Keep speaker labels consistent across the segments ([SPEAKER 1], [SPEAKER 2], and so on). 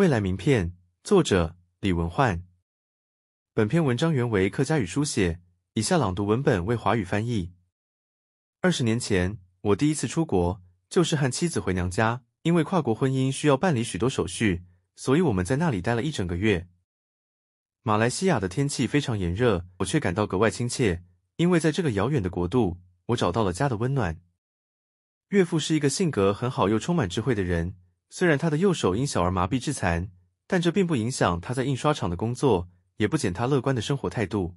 [SPEAKER 1] 未来名片，作者李文焕。本篇文章原为客家语书写，以下朗读文本为华语翻译。20年前，我第一次出国，就是和妻子回娘家，因为跨国婚姻需要办理许多手续，所以我们在那里待了1整个月。马来西亚的天气非常炎热，我却感到格外亲切，因为在这个遥远的国度，我找到了家的温暖。岳父是一个性格很好又充满智慧的人，虽然他的右手因小儿麻痹致残，但这并不影响他在印刷厂的工作，也不减他乐观的生活态度。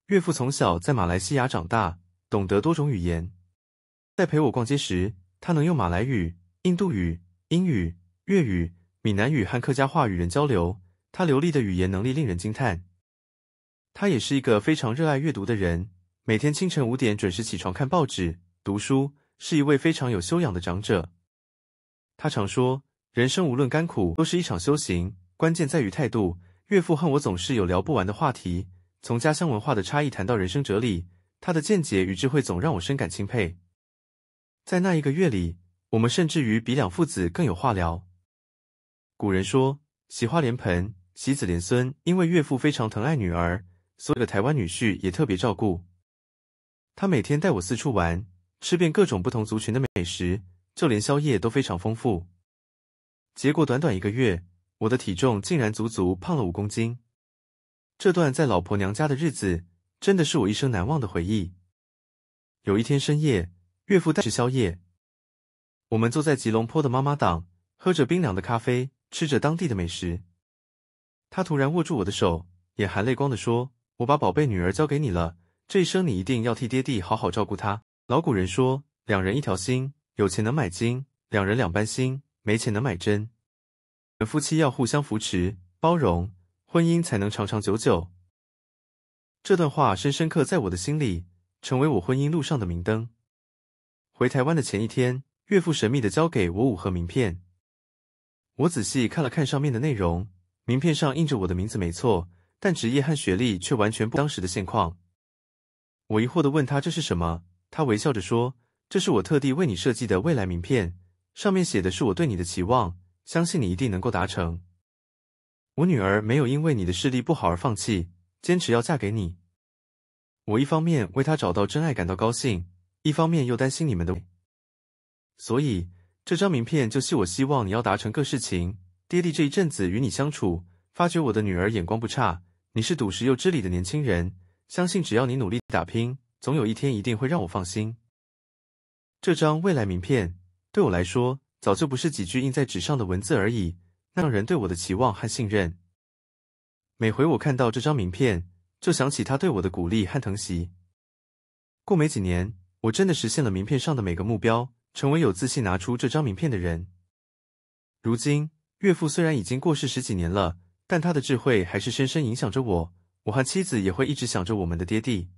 [SPEAKER 1] 岳父从小在马来西亚长大，懂得多种语言。在陪我逛街时，他能用马来语、印度语、英语、粤语、闽南语和客家话与人交流，他流利的语言能力令人惊叹。他也是一个非常热爱阅读的人，每天清晨5点准时起床看报纸、读书，是一位非常有修养的长者。他常说，人生无论甘苦，都是一场修行，关键在于态度。岳父和我总是有聊不完的话题，从家乡文化的差异谈到人生哲理，他的见解与智慧总让我深感钦佩。在那1个月里，我们甚至于比2父子更有话聊。古人说，喜花连盆，喜子连孙，因为岳父非常疼爱女儿，所有的台湾女婿也特别照顾。他每天带我四处玩，吃遍各种不同族群的美食，就连宵夜都非常丰富。结果短短1个月，我的体重竟然足足胖了5公斤。这段在老婆娘家的日子，真的是我一生难忘的回忆。有一天深夜，岳父带吃宵夜，我们坐在吉隆坡的妈妈档，喝着冰凉的咖啡，吃着当地的美食。他突然握住我的手，眼含泪光地说：“我把宝贝女儿交给你了，这一生你一定要替爹地好好照顾她。”老古人说，2人1条心，有钱能买金，2人2般心，没钱能买真。夫妻要互相扶持、包容，婚姻才能长长久久。这段话深深刻在我的心里，成为我婚姻路上的明灯。回台湾的前一天，岳父神秘地交给我5盒名片。我仔细看了看上面的内容，名片上印着我的名字没错，但职业和学历却完全不当时的现况。我疑惑地问他这是什么，他微笑着说，这是我特地为你设计的未来名片，上面写的是我对你的期望，相信你一定能够达成。我女儿没有因为你的视力不好而放弃，坚持要嫁给你。我一方面为她找到真爱感到高兴，一方面又担心你们的。所以这张名片就是我希望你要达成各事情。爹地这一阵子与你相处，发觉我的女儿眼光不差，你是笃实又知理的年轻人，相信只要你努力打拼，总有一天一定会让我放心。这张未来名片对我来说，早就不是几句印在纸上的文字而已，那让人对我的期望和信任。每回我看到这张名片，就想起他对我的鼓励和疼惜。过没几年，我真的实现了名片上的每个目标，成为有自信拿出这张名片的人。如今，岳父虽然已经过世10几年了，但他的智慧还是深深影响着我，我和妻子也会一直想着我们的爹地。